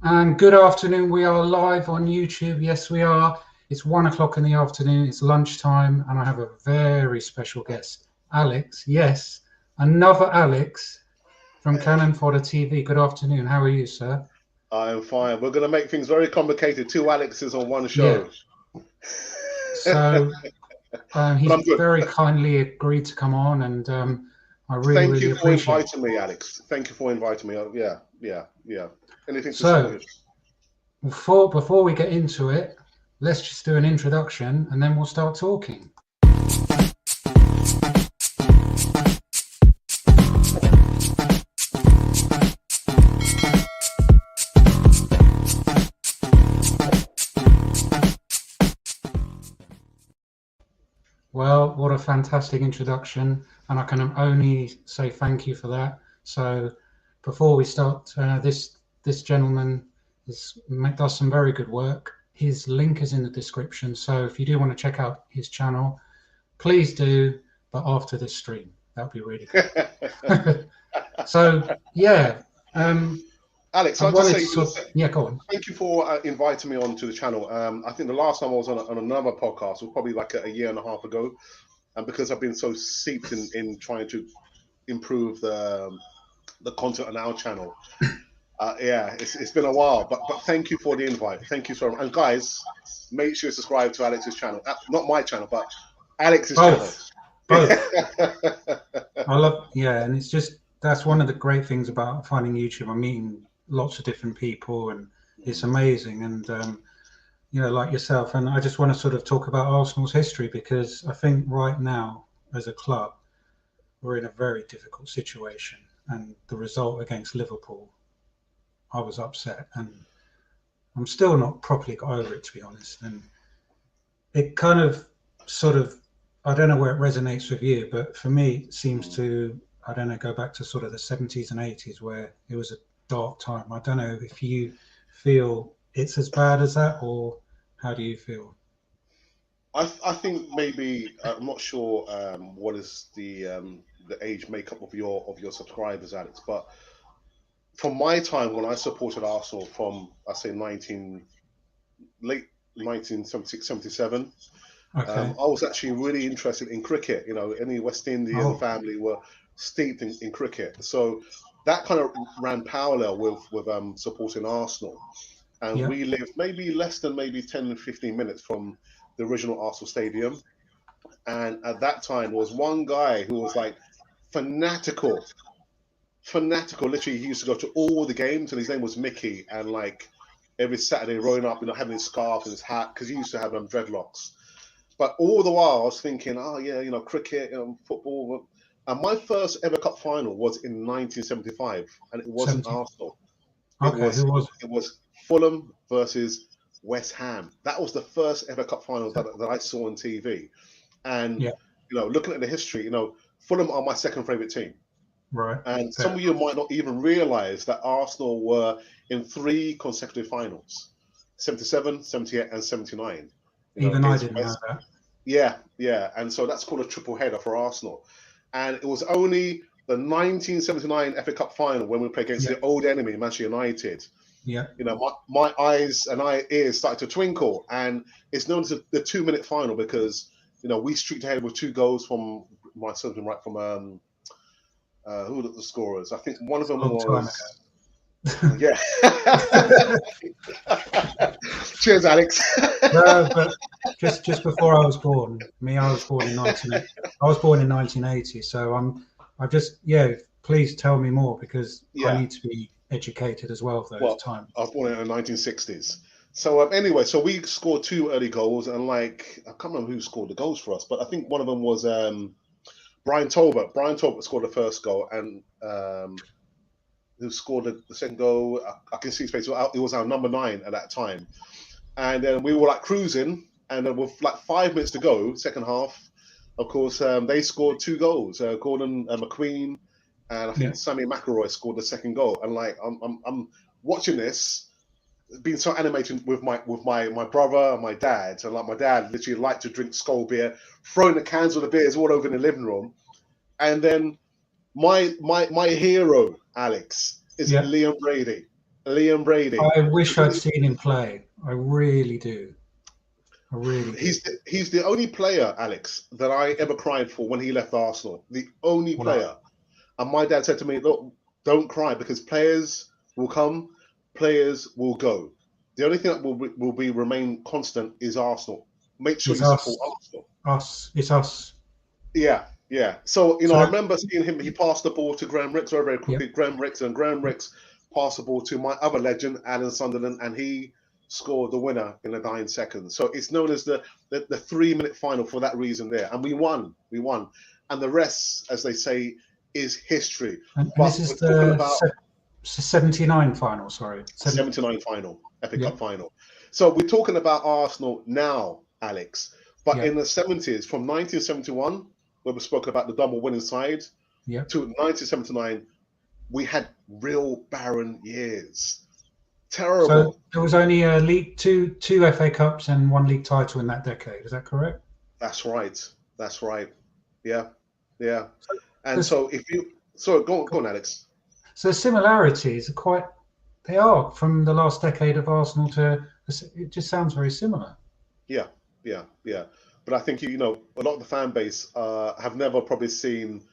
And good afternoon. We are live on YouTube. Yes, we are. It's 1 o'clock in the afternoon. It's lunchtime, and I have a very special guest, Alex. Yes, another Alex from Canon Fodder TV. Good afternoon. How are you, sir? I'm fine. We're going to make things very complicated. Two Alexes on one Yeah. show. So But he's I'm good. very kindly agreed to come on, and I really, Thank really you for appreciate it. inviting me, Alex. Thank you for inviting me. Yeah. Anything to So support you. before we get into it, let's just do an introduction, and then we'll start talking. Well, what a fantastic introduction, and I can only say thank you for that. So, before we start, this gentleman does some very good work. His link is in the description, so if you do want to check out his channel, please do. But after this stream, that'd be really good. So, yeah, Alex, I I'll just wanted say to sort. Yeah, go on. thank you for inviting me onto the channel. I think the last time I was on another podcast was probably like a year and a half ago. And because I've been so steeped in trying to improve the content on our channel, yeah, it's been a while, but thank you for the invite. Thank you so much. And guys, make sure you subscribe to Alex's channel. Not my channel, but Alex's channel. Both, both. I love, yeah, and it's just that's one of the great things about finding YouTube. I'm meeting lots of different people, and it's amazing. And like yourself, and I just want to sort of talk about Arsenal's history because I think right now, as a club, we're in a very difficult situation. And the result against Liverpool, I was upset, and I'm still not properly got over it, to be honest. And it kind of, sort of, I don't know where it resonates with you, but for me, it seems to, I don't know, go back to sort of the 70s and 80s where it was a dark time. I don't know if you feel it's as bad as that, or how do you feel? I think maybe I'm not sure what is the age makeup of your subscribers, Alex, but from my time when I supported Arsenal from I say 19 late 1976 77, Okay. I was actually really interested in cricket. You know, any West Indian Oh, family were steeped in cricket, so that kind of ran parallel with supporting Arsenal. And yeah. we lived maybe less than maybe 10 15 minutes from the original Arsenal Stadium. And at that time, there was one guy who was like fanatical, fanatical. Literally, he used to go to all the games, and his name was Mickey. And like every Saturday, rolling up, having his scarf and his hat because he used to have dreadlocks. But all the while, I was thinking, oh yeah, cricket, football. And my first ever cup final was in 1975, and it wasn't 70. Arsenal. It Okay. was Who was it was Fulham versus West Ham. That was the first ever cup final it? that I saw on TV. And Yeah. looking at the history, Fulham are my second favorite team. Right. And some Fair. of you might not even realize that Arsenal were in three consecutive finals: 77, 78, and 79. Even I Against didn't know West. that. Yeah. And so that's called a triple header for Arsenal. And it was only the 1979 FA Cup final when we played against Yeah. the old enemy, Manchester United. Yeah. My eyes and ears started to twinkle, and it's known as the 2 minute final because we streaked ahead with two goals from my something right from who were the scorers? I think one of It's a them long time was ago. yeah. Cheers, Alex. No, but just before I was born, I was born in 1980. I was born in 1980, so I just, yeah. Please tell me more because I Yeah. need to be educated as well of those Well, times. I was born in the 1960s. So anyway, so we scored two early goals, and like I can't remember who scored the goals for us, but I think one of them was Brian Talbot. Brian Talbot scored the first goal, and who scored the second goal? I can see his face. It was our number 9 at that time, and then we were like cruising, and then with like 5 minutes to go, second half. Of course, they scored two goals. Gordon McQueen and I Yeah. think Sammy McElroy scored the second goal. And like I'm watching this, being so animated with my brother and my dad, and like my dad literally liked to drink Skull beer, throwing the cans of the beers all over in the living room. And then my hero Alex is Yeah. Liam Brady. Liam Brady. I wish I'd seen him play. I really do. I really do. He's the only player, Alex, that I ever cried for when he left Arsenal. The only player. And my dad said to me, look, don't cry because players will come, players will go. The only thing that will remain constant is Arsenal. Make sure you support Arsenal. It's us. Yeah. So, I remember seeing him, he passed the ball to Graham Rix very quickly. Yep. Graham Rix passed the ball to my other legend, Alan Sunderland, and he scored the winner in the dying seconds. So it's known as the 3-minute final for that reason there. And we won. And the rest, as they say, is history. And this is the 79 final, sorry. 79 final, FA Cup final. So we're talking about Arsenal now, Alex. But in the 70s, from 1971, where we spoke about the double winning side, to 1979, we had real barren years. Terrible. So there was only two FA Cups and 1 league title in that decade. Is that correct? That's right. Yeah. And so go on, Alex. So the similarities they are from the last decade of Arsenal to, it just sounds very similar. Yeah. But I think, a lot of the fan base have never probably seen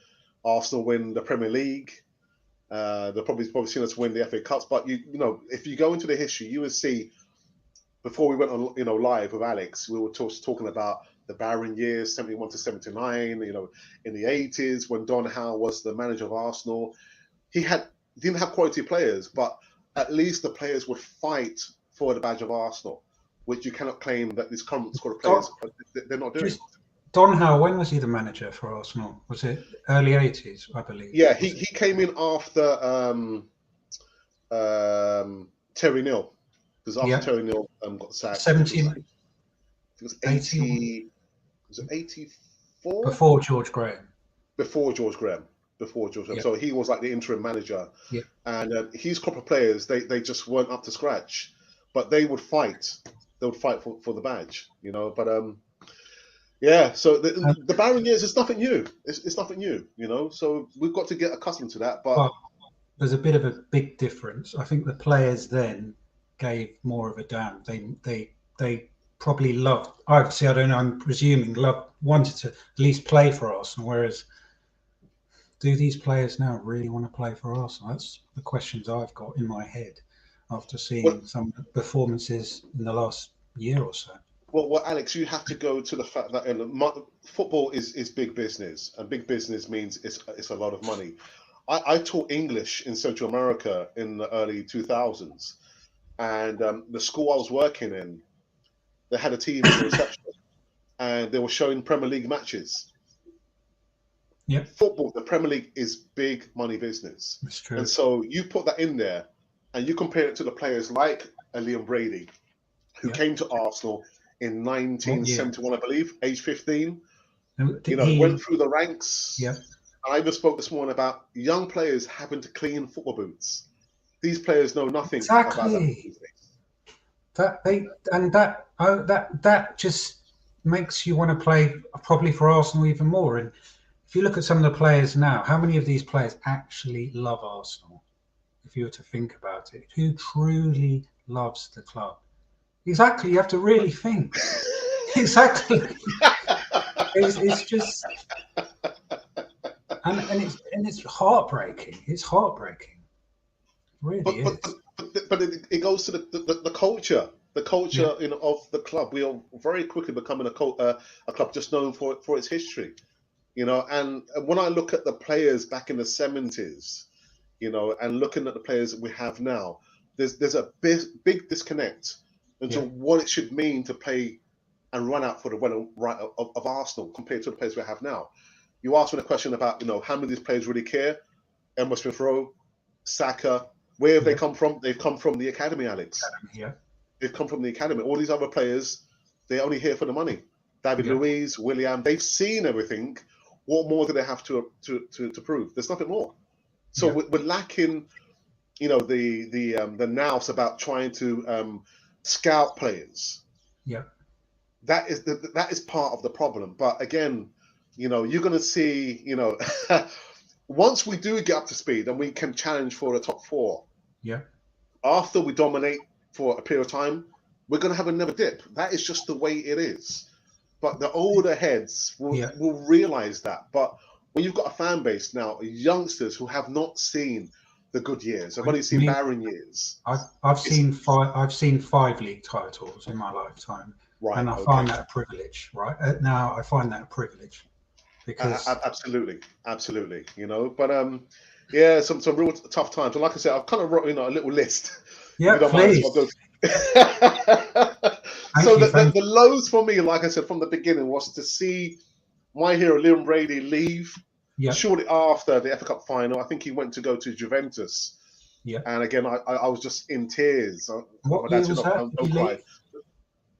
Arsenal win the Premier League. They've probably seen us win the FA Cups. But, if you go into the history, you would see, before we went on, live with Alex, we were talking about the barren years, 71 to 79, in the 80s when Don Howe was the manager of Arsenal. He didn't have quality players, but at least the players would fight for the badge of Arsenal, which you cannot claim that this current squad of players, they're not doing. Don Howe, when was he the manager for Arsenal? Was it early 80s, I believe? Yeah, he came in after Terry Neill, because after Terry Neill got sacked. 17. It was 80. Was it 84? Before George Graham. Before George Graham. Yeah. So he was like the interim manager. Yeah. And his crop of players, they just weren't up to scratch. But they would fight. They would fight for the badge, But so the barren years is nothing new. It's nothing new, So we've got to get accustomed to that. But there's a bit of a big difference. I think the players then gave more of a damn. They probably loved. Obviously, I don't know. I'm presuming wanted to at least play for Arsenal. Whereas, do these players now really want to play for Arsenal? That's the questions I've got in my head after seeing some performances in the last year or so. Well, Alex, you have to go to the fact that football is big business, and big business means it's a lot of money. I taught English in Central America in the early 2000s, and the school I was working in, they had a TV in the reception, and they were showing Premier League matches. Yeah, football, the Premier League is big money business. That's true. And so you put that in there, and you compare it to the players like Liam Brady, who came to Arsenal in 1971, I believe, age 15. Went through the ranks. Yeah. I even spoke this morning about young players having to clean football boots. These players know nothing about that. That just makes you want to play probably for Arsenal even more. And if you look at some of the players now, how many of these players actually love Arsenal? If you were to think about it, who truly loves the club? Exactly, you have to really think. Exactly. It's just, and it's heartbreaking. It's heartbreaking. It really is. But it goes to the culture. The culture of the club. We are very quickly becoming a club just known for its history. And when I look at the players back in the 70s, and looking at the players that we have now, there's a big disconnect into what it should mean to play and run out for the well right of Arsenal compared to the players we have now. You asked me the question about, how many of these players really care? Emma Smith Rowe, Saka, where have they come from? They've come from the academy, Alex. Yeah. They've come from the academy. All these other players, they're only here for the money. David Luiz, William, they've seen everything. What more do they have to prove? There's nothing more. So we're lacking, the nous about trying to scout players. Yeah. That is part of the problem. But again, you're going to see, once we do get up to speed and we can challenge for the top four. Yeah. after we dominate for a period of time, we're going to have another dip. That is just the way it is. But the older heads will realize that. But when you've got a fan base now, youngsters who have not seen the good years, I've only seen barren years. I've seen 5 league titles in my lifetime, right? And I find that a privilege. Right now, I find that a privilege because absolutely. You know, but yeah, some real tough times. And like I said, I've kind of wrote a little list. Yeah, please. So the lows for me, like I said from the beginning, was to see my hero Liam Brady leave shortly after the FA Cup final. I think he went to go to Juventus. Yeah. And again, I was just in tears. What year was that? Don't cry.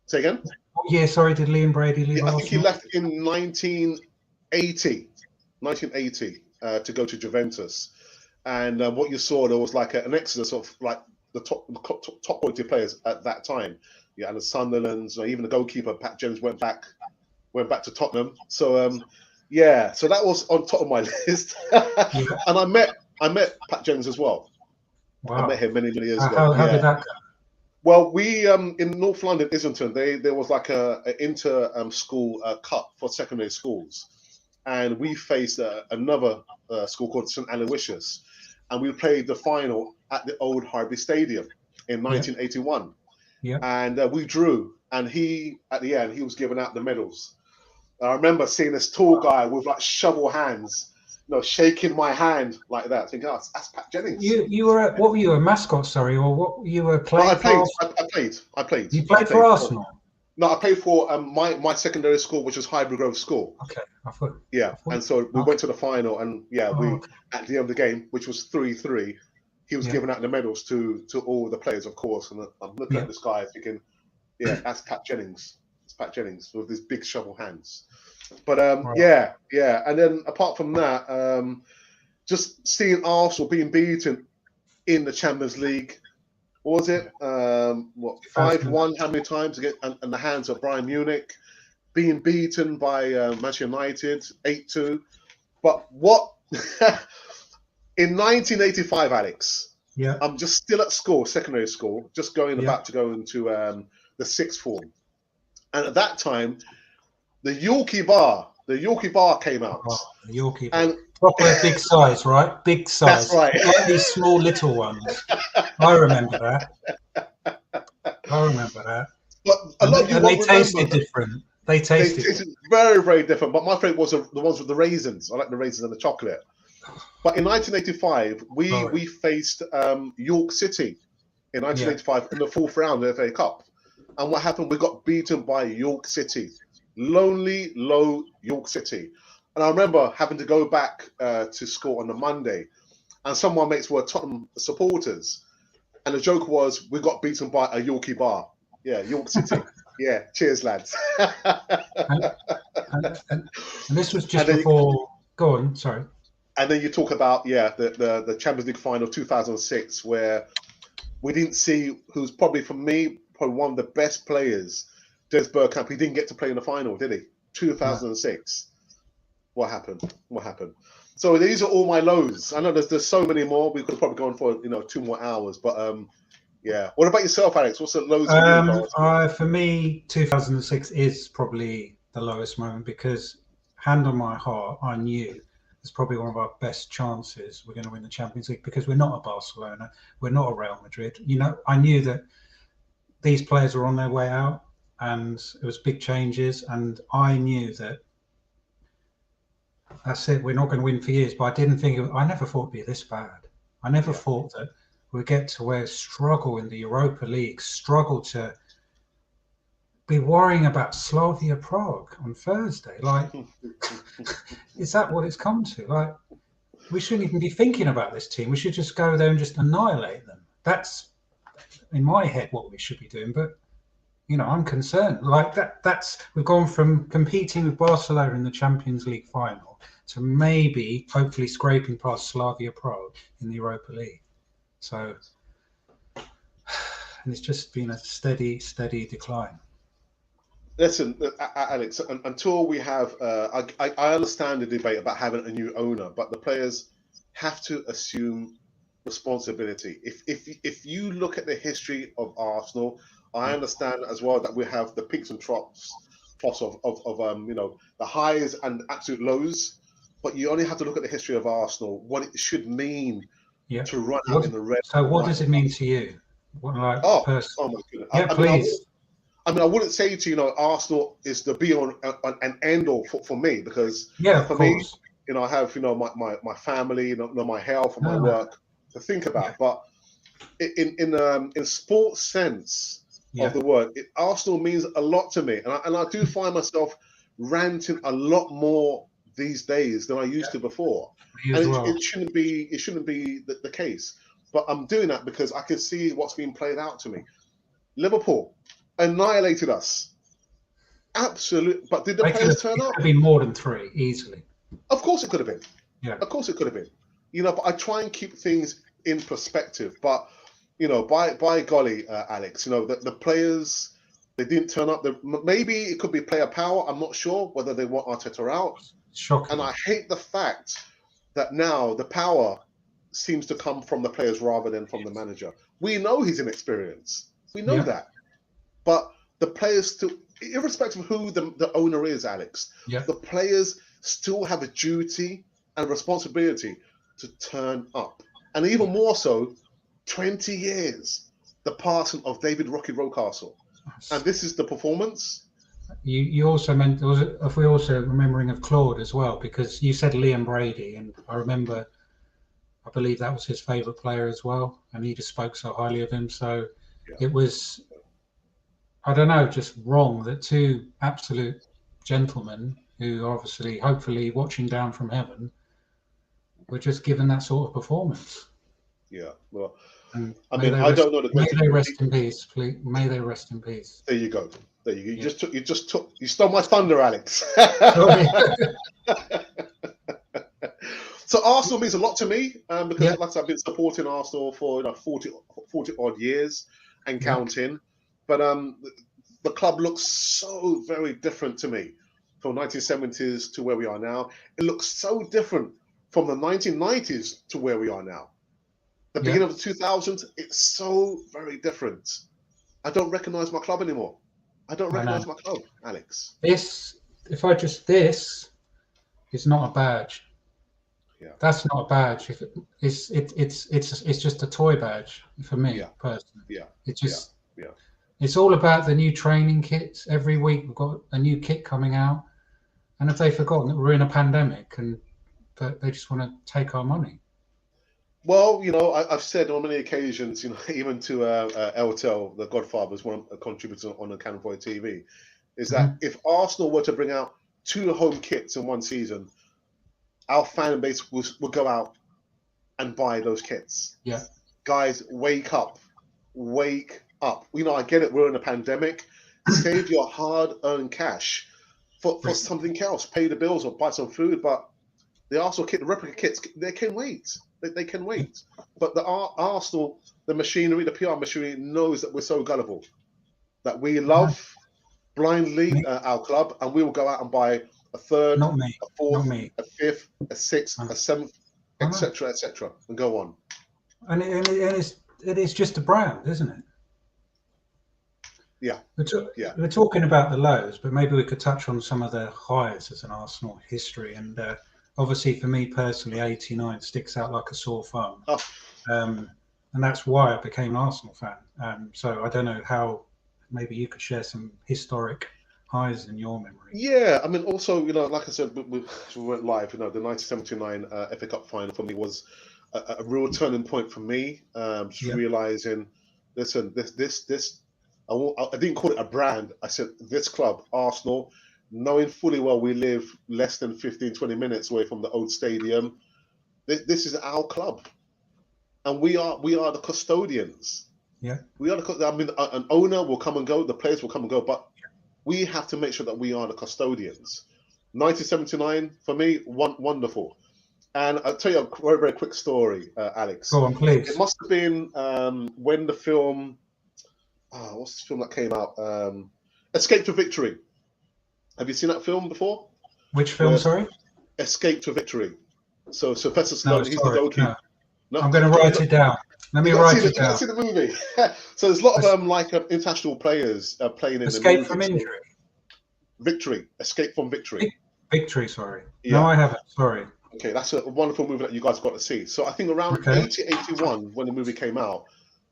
Say again? What year, sorry, did Liam Brady leave Arsenal? I think he left in 1980 to go to Juventus. And what you saw, there was like an exodus of like the top quality players at that time. Yeah, and the Sunderlands, or even the goalkeeper Pat Jones went back to Tottenham. So so that was on top of my list. And I met Pat Jones as well. Wow. I met him many years ago. How did that go? Well, we in North London, Islington, there was like a inter school cup for secondary schools, and we faced another school called St Aloysius, and we played the final at the old Harby Stadium in 1981. Yeah. And we drew, and at the end he was giving out the medals. I remember seeing this tall guy with like shovel hands, shaking my hand like that, thinking, "Oh, that's Pat Jennings." You were what were you, a mascot? Sorry, or what you were playing? No, I played. You played for Arsenal? No, I played for my secondary school, which was Highbury Grove School. Okay, I thought. And so we went to the final, and at the end of the game, which was 3-3, he was giving out the medals to all the players, of course. And I'm looking at this guy thinking, that's Pat Jennings. It's Pat Jennings with his big shovel hands. But and then apart from that, just seeing Arsenal being beaten in the Champions League, what was it 5-1? How many times again? And the hands of Bayern Munich, being beaten by Manchester United 8-2. But what in 1985, Alex? Yeah, I'm just still at school, secondary school, just about to go into the sixth form, and at that time, the Yorkie bar came out. Oh, the Yorkie bar. And proper big size, right? Big size. That's right. Not these small little ones. I remember that. But a lot of you they tasted different. They tasted very, very different. But my favorite was the ones with the raisins. I like the raisins and the chocolate. But in 1985, we faced York City in 1985 in the fourth round of the FA Cup. And what happened? We got beaten by York City. Lonely, low York City. And I remember having to go back to school on the Monday, and some of my mates were Tottenham supporters. And the joke was, we got beaten by a Yorkie bar. Yeah, York City. Yeah, cheers, lads. and this was just before... Go on, sorry. And then you talk about, the Champions League final 2006, where we didn't see who's probably one of the best players, Des Burkham. He didn't get to play in the final, did he? 2006. What happened? So these are all my lows. I know there's so many more. We could probably go on for 2 more hours, but What about yourself, Alex? What's the lows? For me, 2006 is probably the lowest moment because, hand on my heart, I knew it's probably one of our best chances we're going to win the Champions League because we're not a Barcelona, we're not a Real Madrid. I knew that these players were on their way out, and it was big changes, and I knew that. That's it. We're not going to win for years, but I never thought it'd be this bad. I never thought that we get to where struggle in the Europa League, struggle to be worrying about Slavia Prague on Thursday. Like, is that what it's come to? Like, we shouldn't even be thinking about this team. We should just go there and just annihilate them. That's in my head what we should be doing. But I'm concerned. Like we've gone from competing with Barcelona in the Champions League final to maybe, hopefully, scraping past Slavia Prague in the Europa League. So, and it's just been a steady decline. Listen, Alex, until we have, I understand the debate about having a new owner, but the players have to assume responsibility. If you look at the history of Arsenal, I understand as well that we have the peaks and troughs of the highs and absolute lows, but you only have to look at the history of Arsenal, what it should mean to run out in the red. So what does it mean to you? What, like, oh my goodness. Yeah, please. I wouldn't say to you, Arsenal is the be on and end all for me, because for me, I have my family, my health and my work to think about. But in sports sense of the word, Arsenal means a lot to me, and I do find myself ranting a lot more these days than I used to before. And it shouldn't be the case, but I'm doing that because I can see what's being played out to me. Liverpool annihilated us. Absolute. But did the players turn up? It could be more than 3 easily. Of course it could have been. Yeah. Of course it could have been. But I try and keep things in perspective. But by golly, Alex, the players, they didn't turn up. Maybe it could be player power. I'm not sure whether they want Arteta out. Shocking. And I hate the fact that now the power seems to come from the players rather than from the manager. We know he's inexperienced. We know that. But the players still, irrespective of who the owner is, Alex, the players still have a duty and responsibility to turn up. And even more so, 20 years, the passing of David Rocky Rocastle. And this is the performance. You also meant, if we're also remembering of Claude as well, because you said Liam Brady, and I remember, I believe that was his favourite player as well, and he just spoke so highly of him. So it was, I don't know, just wrong that 2 absolute gentlemen who are obviously, hopefully, watching down from heaven, were just given that sort of performance. Yeah, well, and I don't know the. May they rest in peace, please. May they rest in peace. There you go. There you go. You stole my thunder, Alex. So Arsenal means a lot to me, because like I said, I've been supporting Arsenal for 40 odd years and counting. But the club looks so very different to me from 1970s to where we are now. It looks so different from the 1990s to where we are now. The beginning of the 2000s, it's so very different. I don't recognize my club anymore. I don't recognize my club, Alex. This is not a badge. Yeah. That's not a badge. It's just a toy badge for me personally. Yeah. It just It's all about the new training kits. Every week we've got a new kit coming out, and have they forgotten that we're in a pandemic and that they just want to take our money? Well, I've said on many occasions, even to Eltel, the Godfather's one contributor on the Cannon Boy TV, is that if Arsenal were to bring out 2 home kits in one season, our fan base will go out and buy those kits. Yeah. Guys, wake up. Wake up. I get it. We're in a pandemic. Save your hard-earned cash for something else. Pay the bills or buy some food. But the Arsenal kit, the replica kits, they can wait. They can wait. But the Arsenal, the machinery, the PR machinery knows that we're so gullible, that we love blindly our club, and we will go out and buy a 3rd, a 4th, a 5th, a 6th, a 7th, etc., and go on. And it is just a brand, isn't it? Yeah. We're talking about the lows, but maybe we could touch on some of the highs as an Arsenal history. And obviously, for me personally, '89 sticks out like a sore thumb. And that's why I became an Arsenal fan. So I don't know how, maybe you could share some historic highs in your memory. Yeah, also, like I said, we went live. The 1979 FA Cup final for me was a real turning point for me. Just realizing, listen, this. I didn't call it a brand. I said this club, Arsenal, knowing fully well we live less than 15, 20 minutes away from the old stadium. This is our club, and we are the custodians. Yeah, we are an owner will come and go, the players will come and go, but we have to make sure that we are the custodians. 1979 for me, wonderful. And I'll tell you a very, very quick story, Alex. Go on, please. It must have been when the film. What's the film that came out? Escape to Victory. Have you seen that film before? Which film, sorry? Escape to Victory. So Sylvester Stallone, he's the goalkeeper. No, I'm going to write it down. Let me write it down. You got to see the movie. So there's a lot of international players playing in Escape the movie. from Injury. Victory. Escape from Victory. Victory, sorry. Yeah. No, I haven't. Sorry. Okay, that's a wonderful movie that you guys got to see. So I think around 80, 81, when the movie came out,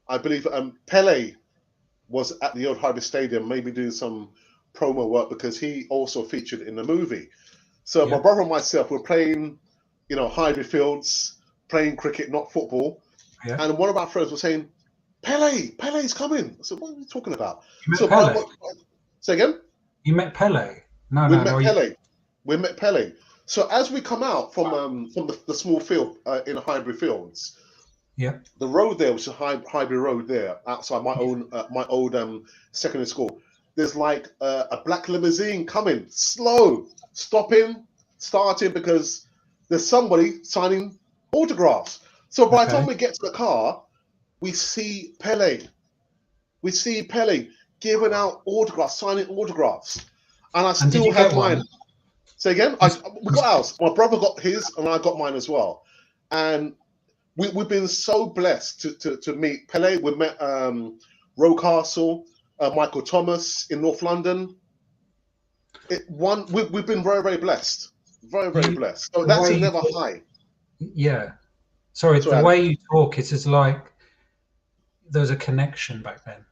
I believe Pele was at the old Highbury Stadium, maybe doing some promo work because he also featured in the movie. So my brother and myself were playing, Highbury Fields, playing cricket, not football. Yeah. And one of our friends was saying, Pele's coming. I said, what are you talking about? You met Pele? Say again? You met Pele? We met Pele. So as we come out from the small field in Highbury Fields, the road there, which is Highbury Road there, outside my old secondary school, there's like a black limousine coming, slow, stopping, starting, because there's somebody signing autographs. So by the time we get to the car, we see Pele. We see Pele giving out autographs, signing autographs. And I still have mine. Say again? We got ours. My brother got his, and I got mine as well. And we've been so blessed to meet Pele. We met Rocastle, Michael Thomas in North London. We've been very, very blessed. Very, very blessed. So that's another high. Yeah. Sorry, the way you talk, it's just like there was a connection back then,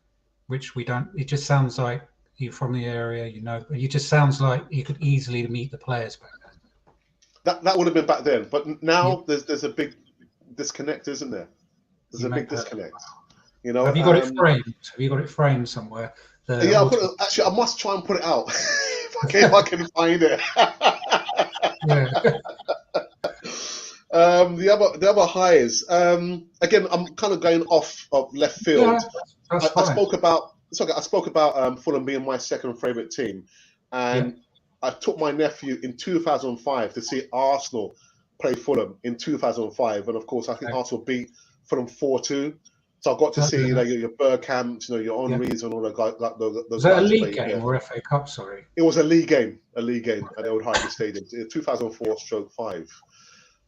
which we don't. It just sounds like you're from the area, you just sounds like you could easily meet the players back then. That would have been back then, but now there's a big disconnect, isn't there? There's a big disconnect. Have you got it framed? Have you got it framed somewhere? Actually, I must try and put it out if I can find it. The other highs. Again, I'm kind of going off of left field. I spoke about Fulham being my second favourite team, and I took my nephew in 2005 to see Arsenal play Fulham in 2005, and of course I think Arsenal beat Fulham 4-2. So I got to see your Burkham, your Henrys, and all the guys. Those was that a league game or FA Cup? Sorry, it was a league game at the old Highbury Stadium, 2004/5.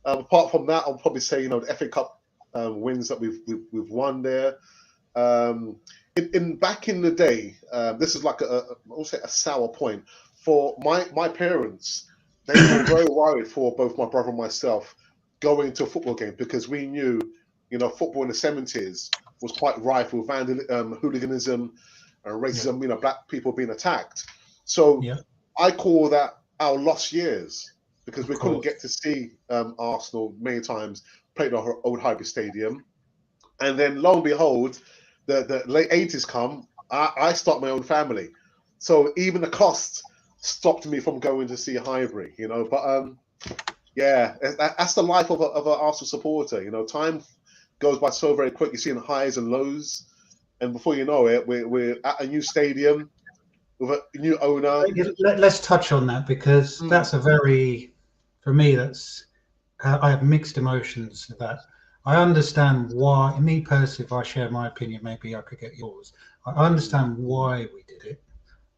Apart from that, I'll probably say the FA Cup wins that we've won there. Back in the day, this is like I'll say a sour point for my parents. They were very worried for both my brother and myself going to a football game because we knew, football in the 70s was quite rife with hooliganism and racism. Black people being attacked. So I call that our lost years because we couldn't get to see Arsenal many times play at the old Highbury Stadium, and then lo and behold, the late 80s come. I start my own family, so even the cost stopped me from going to see Highbury. But that's the life of an Arsenal supporter. Time goes by so very quick. You're seeing highs and lows, and before you know it, we're at a new stadium with a new owner. Let's touch on that because that's for me, I have mixed emotions with that. I understand why, me personally, if I share my opinion, maybe I could get yours. I understand why we did it,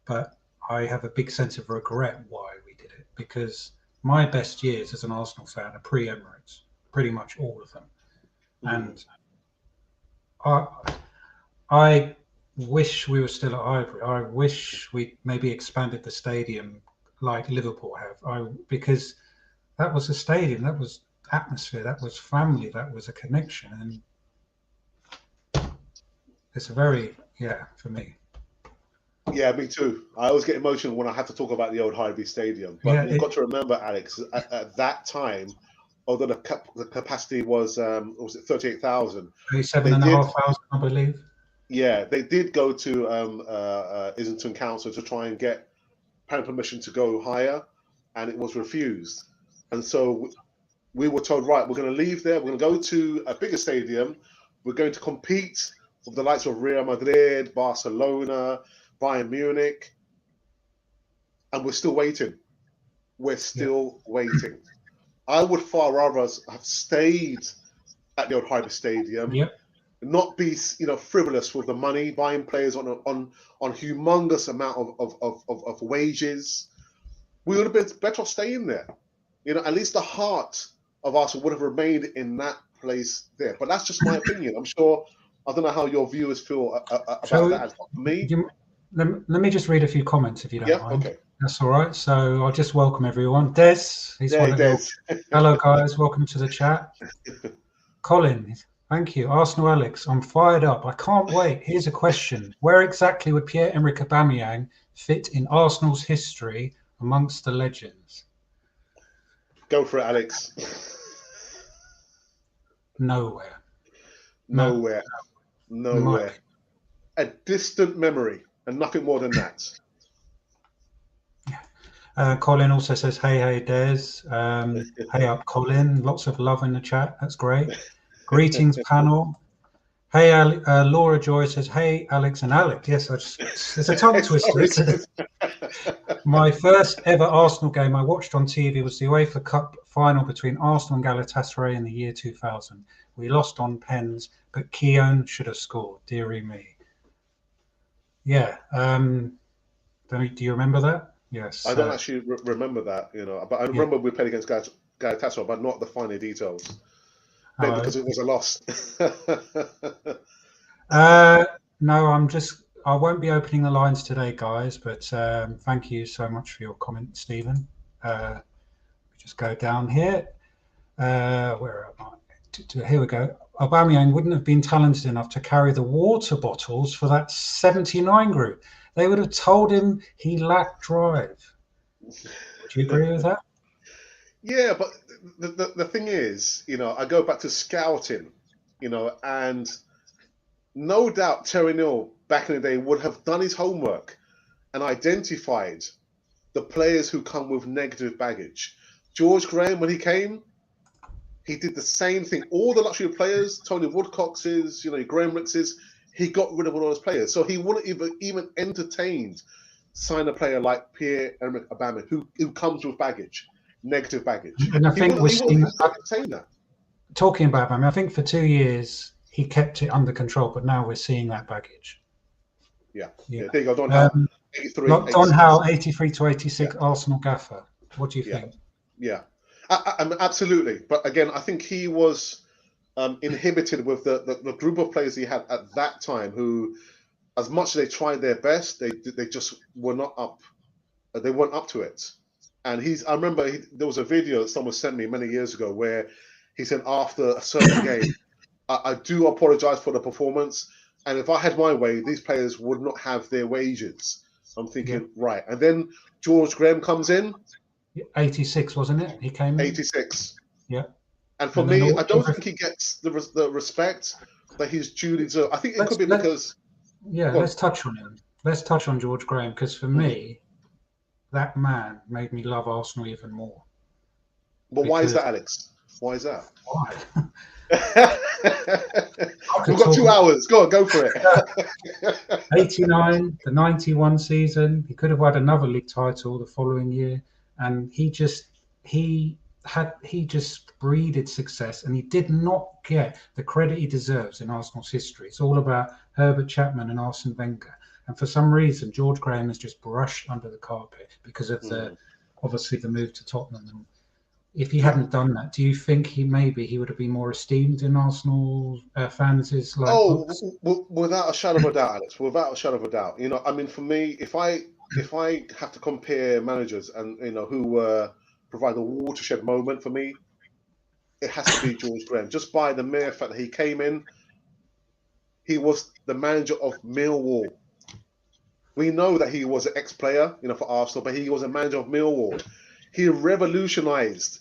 but I have a big sense of regret why we did it because my best years as an Arsenal fan are pre-Emirates, pretty much all of them. And I wish we were still at Highbury. I wish we maybe expanded the stadium like Liverpool have. Because that was a stadium, that was atmosphere, that was family, that was a connection, and it's a very for me. Yeah, me too. I always get emotional when I have to talk about the old Highbury Stadium. But you've got to remember, Alex, at that time, although the capacity was it 38,000? 37,500, I believe. Yeah, they did go to Islington Council to try and get planning permission to go higher, and it was refused. And so we were told, right, we're going to leave there. We're going to go to a bigger stadium. We're going to compete with the likes of Real Madrid, Barcelona, Bayern Munich. And we're still waiting. We're still waiting. I would far rather have stayed at the old Highbury Stadium, not be frivolous with the money, buying players on humongous amount of wages. We would have been better off staying there. At least the heart of Arsenal would have remained in that place there. But that's just my opinion. I'm sure, I don't know how your viewers feel about that. For me, let me just read a few comments if you don't mind. Okay. That's all right. So I'll just welcome everyone. Des, he's one of your... Hello, guys. Welcome to the chat. Colin, thank you. Arsenal Alex, I'm fired up. I can't wait. Here's a question. Where exactly would Pierre-Emerick Aubameyang fit in Arsenal's history amongst the legends? Go for it, Alex. Nowhere. A distant memory and nothing more than that. Colin also says, hey, Des. Hey up, Colin. Lots of love in the chat. That's great. Greetings, panel. Hey, Laura Joy says, hey, Alex and Alec. Yes, it's a tongue twister, isn't it? My first ever Arsenal game I watched on TV was the UEFA Cup final between Arsenal and Galatasaray in the year 2000. We lost on pens, but Keown should have scored. Dearie me. Yeah. Do you remember that? Yes. I don't actually remember that, but I remember we played against Galatasaray, but not the finer details. Maybe because it was a loss. No, I won't be opening the lines today, guys, but thank you so much for your comment, Stephen. Just go down here. Where am I? Here we go. Aubameyang wouldn't have been talented enough to carry the water bottles for that 79 group. They would have told him he lacked drive. Would you agree with that? Yeah, but the thing is, I go back to scouting, and no doubt Terry Neill back in the day would have done his homework and identified the players who come with negative baggage. George Graham, when he came, he did the same thing. All the luxury players, Tony Woodcock's, Graham Ricks's, he got rid of all those players. So he wouldn't even entertained sign a player like Pierre-Emerick Aubameyang, who comes with baggage. Negative baggage. And I think we're seeing that. Talking about him, I think for 2 years he kept it under control, but now we're seeing that baggage. Yeah. There you go, Don Howe. 83, Don Howe, 83 to 86, Arsenal gaffer. What do you think? Yeah, absolutely. But again, I think he was inhibited with the group of players he had at that time, who, as much as they tried their best, they just were not up. They weren't up to it. And I remember there was a video that someone sent me many years ago where he said after a certain game, I do apologize for the performance. And if I had my way, these players would not have their wages. I'm thinking, right. And then George Graham comes in. 86, wasn't it? He came in. 86. Yeah. And for me, I don't think he gets the respect that he's duly deserved. I think it could be because... Yeah, let's touch on him. Let's touch on George Graham, because for me, that man made me love Arsenal even more. But why is that, Alex? Why is that? Why? We've got 2 hours. Go for it. 89, the 91 season. He could have had another league title the following year, and he just breeded success, and he did not get the credit he deserves in Arsenal's history. It's all about Herbert, Chapman, and Arsene Wenger. And for some reason, George Graham is just brushed under the carpet because of obviously the move to Tottenham. And if he hadn't done that, do you think he would have been more esteemed in Arsenal fans? Without a shadow of a doubt, Alex. Without a shadow of a doubt. For me, if I have to compare managers and who provide a watershed moment for me, it has to be George Graham. Just by the mere fact that he came in, he was the manager of Millwall. We know that he was an ex-player, for Arsenal, but he was a manager of Millwall. He revolutionized.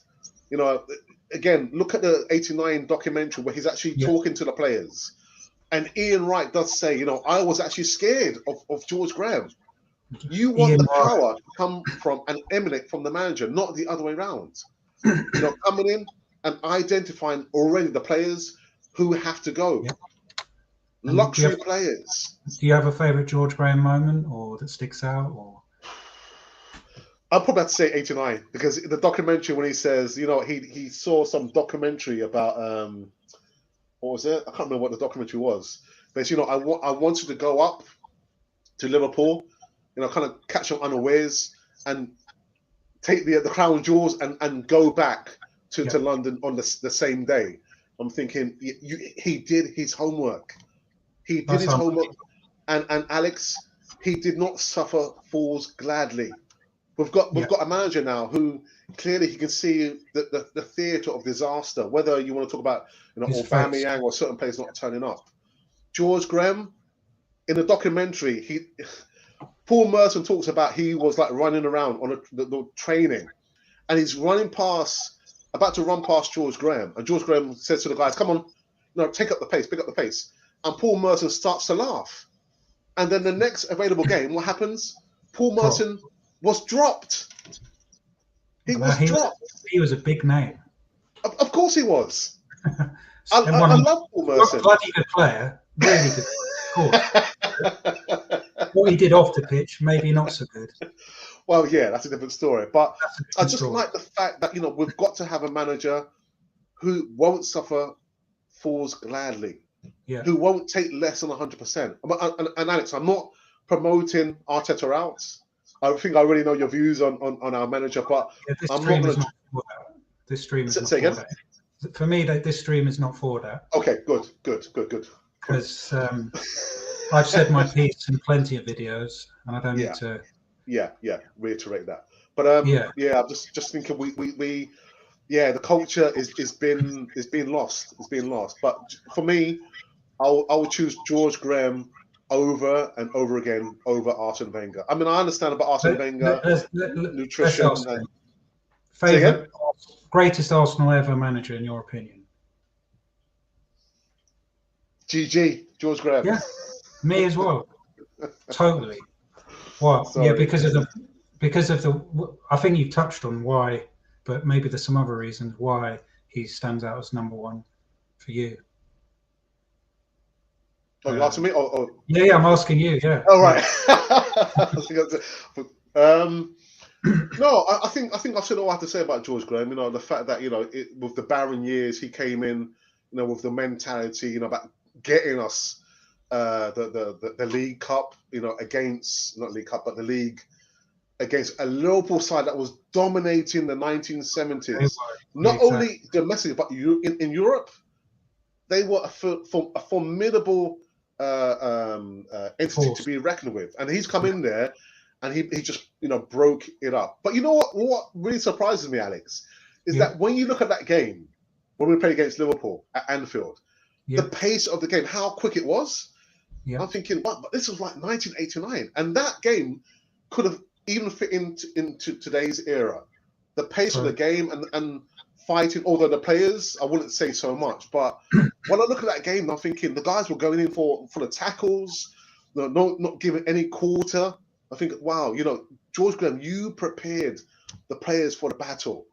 Again, look at the 89 documentary where he's actually talking to the players. And Ian Wright does say, I was actually scared of George Graham. You want the power to come from and emanate from the manager, not the other way around. Coming in and identifying already the players who have to go. Yeah. Luxury players. Do you have a favourite George Graham moment or that sticks out? Or I'll probably have to say 89 because the documentary when he says, he saw some documentary about what was it? I can't remember what the documentary was. But I wanted to go up to Liverpool, kind of catch them unawares and take the crown jewels and go back to London on the same day. I'm thinking he did his homework. He did That's his homework, and Alex, he did not suffer fools gladly. We've got a manager now who clearly he can see the theatre of disaster. Whether you want to talk about Aubameyang or certain players not turning up, George Graham in the documentary, Paul Merson talks about he was like running around on the training, and he's about to run past George Graham, and George Graham says to the guys, "Come on, pick up the pace," and Paul Merson starts to laugh, and then the next available game, what happens? Paul Merson was dropped. He was a big name. Of course he was. I love Paul Merson. Bloody good player, really good. Of course. What he did off the pitch, maybe not so good. Well, yeah, that's a different story. But I just like the fact that we've got to have a manager who won't suffer fools gladly, who won't take less than 100%. And Alex, I'm not promoting Arteta out. I think I already know your views on our manager, but I'm not going to. This stream is not for that. For me, this stream is not for that. Okay, good. Because I've said my piece in plenty of videos, and I don't need to. Yeah, reiterate that. But I'm just thinking we the culture is being lost. It's being lost. But for me, I would choose George Graham over and over again over Arsene Wenger. I mean, I understand about Arsene Wenger, nutrition. Favorite, greatest Arsenal ever manager, in your opinion? GG, George Graham. Yeah, me as well. Totally. What? Sorry. Yeah, because of the. I think you've touched on why, but maybe there's some other reasons why he stands out as number one for you. Oh, you're asking me? Yeah, I'm asking you. Yeah. Oh, right. No, I think I've said all I have to say about George Graham. The fact that with the barren years he came in, with the mentality, about getting us the League Cup, against not League Cup but the league against a Liverpool side that was dominating the 1970s. Not only domestically but in Europe, they were a formidable entity to be reckoned with, and he's come in there. And he just broke it up. But you know what really surprises me, Alex, is that when you look at that game, when we played against Liverpool at Anfield, the pace of the game, how quick it was. I'm thinking, but this was like 1989, and that game could have even fit into today's era. The pace of the game and fighting, although the players, I wouldn't say so much, but when I look at that game, I'm thinking the guys were going in for the tackles, not giving any quarter. I think, wow, George Graham, you prepared the players for the battle.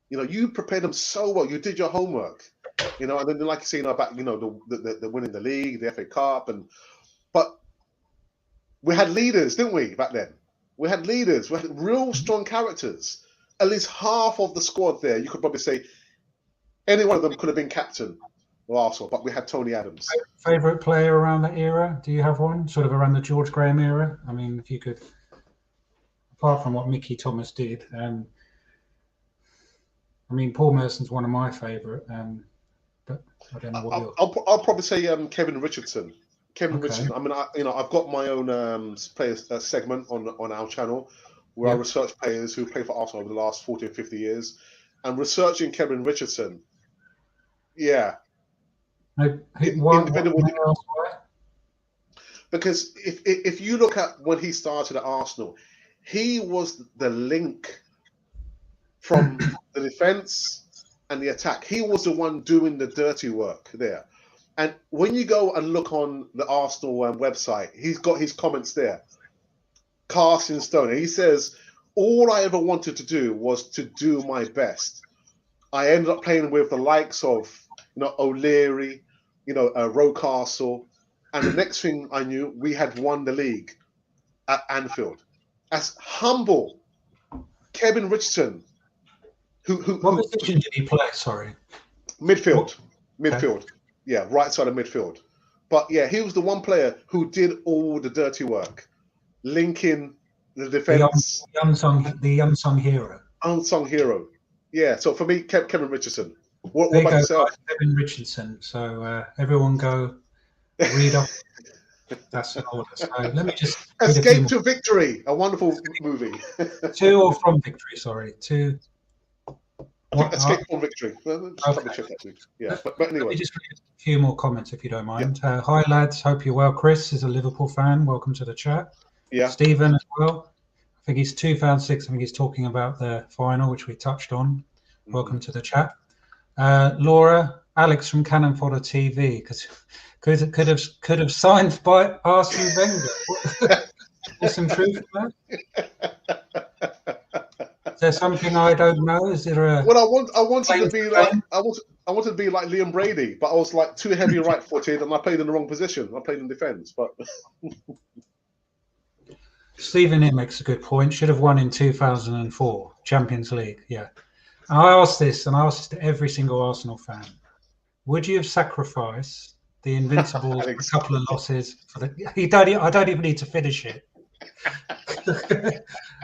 You prepared them so well. You did your homework. And then like you say, about the winning the league, the FA Cup, but we had leaders, didn't we, back then? We had leaders. We had real strong characters. At least half of the squad there, you could probably say, any one of them could have been captain of Arsenal, but we had Tony Adams. Favorite player around that era? Do you have one? Sort of around the George Graham era? I mean, if you could, apart from what Mickey Thomas did, Paul Merson's one of my favorite, but I don't know what you're. I'll probably say Kevin Richardson. Richardson. I mean, I've got my own players segment on our channel where I research players who play for Arsenal over the last 40 or 50 years, and researching Kevin Richardson. Yeah. Because if you look at when he started at Arsenal, he was the link from the defense and the attack. He was the one doing the dirty work there. And when you go and look on the Arsenal website, he's got his comments there. Cast in stone. And he says, all I ever wanted to do was to do my best. I ended up playing with the likes of O'Leary, Rocastle, and the next thing I knew, we had won the league at Anfield. As humble Kevin Richardson, what position did he play? Sorry, midfield. Yeah, right side of midfield. But yeah, he was the one player who did all the dirty work, linking the defense. The unsung hero. Unsung hero. Yeah. So for me, Kevin Richardson. What There you about go, yourself? Kevin Richardson. So everyone go read up. That's an order. So let me just read a few Escape more. to Victory, a wonderful movie. Two or from victory, sorry. Two. I think Escape from Victory. Well, just Okay. double check that, please. Yeah, but Let anyway. me just read a few more comments if you don't mind. Hi lads, hope you're well. Chris is a Liverpool fan. Welcome to the chat. Yeah. Stephen as well. I think he's 2006. I think he's talking about the final, which we touched on. Welcome to the chat. Laura, Alex from Cannon Fodder TV, because could have signed by Arsene Wenger. There's some truth in that. Is there something I don't know? Is there a? Well, I wanted to be like I wanted to be like Liam Brady, but I was like too heavy right-footed, and I played in the wrong position. I played in defence, but. Stephen here makes a good point. Should have won in 2004 Champions League. Yeah, I asked this, and I asked this to every single Arsenal fan. Would you have sacrificed the Invincibles a couple of losses for the? I don't even need to finish it.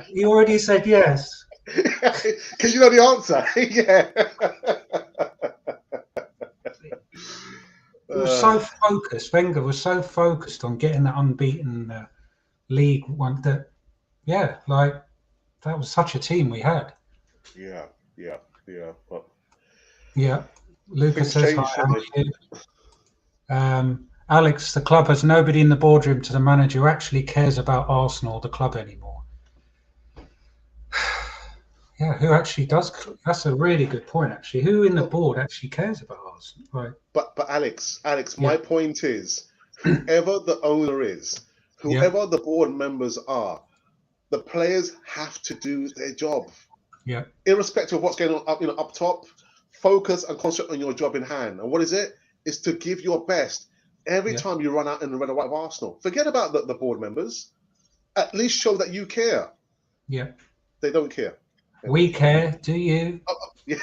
He already said yes. Because you know the answer. Yeah. He was so focused. Wenger was so focused on getting that unbeaten league one that, yeah, like that was such a team we had. Yeah. But yeah, Lucas says hi. Alex, the club has nobody in the boardroom to the manager who actually cares about Arsenal, the club, anymore. Yeah, who actually does? That's a really good point, actually. Who in the board actually cares about Arsenal? Right. But Alex, my point is, whoever the owner is, whoever the board members are, the players have to do their job. Yeah. Irrespective of what's going on up top, focus and concentrate on your job in hand. And what is it? It's to give your best every time you run out in the red and white of Arsenal. Forget about the board members. At least show that you care. Yeah. They don't care. We care, do you? Yeah.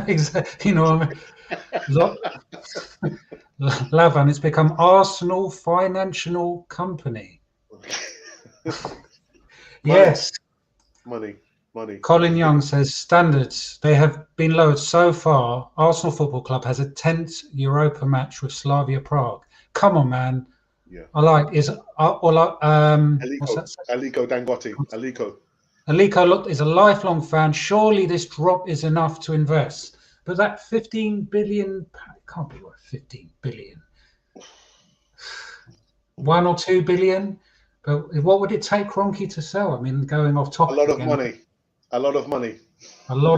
Exactly. You know what I mean? Lavan, it's become Arsenal Financial Company. Yes. Money. Colin Young says standards. They have been lowered so far. Arsenal Football Club has a 10th Europa match with Slavia Prague. Come on, man. Yeah. I like what's that? Aliko Dangote. Aliko is a lifelong fan. Surely this drop is enough to invest. But that 15 billion can't be worth 15 billion. 1 or 2 billion. But what would it take Kroenke to sell? I mean, going off topic. A lot of money. A lot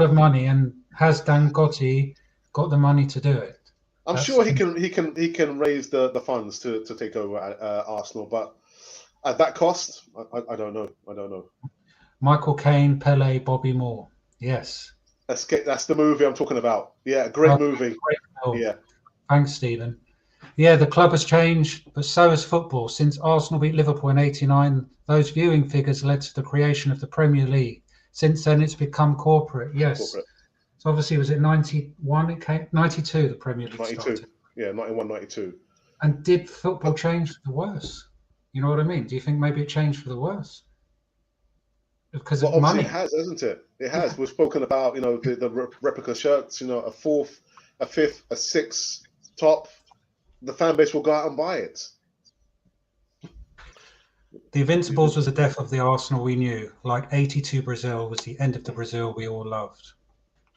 of money. And has Dangote got the money to do it? I'm sure he can raise the funds to take over Arsenal, but at that cost, I don't know. Michael Caine, Pele, Bobby Moore. Yes. That's the movie I'm talking about. Yeah, great movie. Great film. Yeah. Thanks, Stephen. Yeah, the club has changed, but so has football. Since Arsenal beat Liverpool in '89, those viewing figures led to the creation of the Premier League. Since then, it's become corporate. Yes. Corporate. So obviously, was it 91? It came 92. The Premier League 92. Started. Yeah, 91, 92. And did football change for the worse? You know what I mean? Do you think maybe it changed for the worse? Because of money. It has, hasn't it? It has. We've spoken about the replica shirts. A fourth, a fifth, a sixth top. The fan base will go out and buy it. The Invincibles was the death of the Arsenal we knew. Like '82 Brazil was the end of the Brazil we all loved.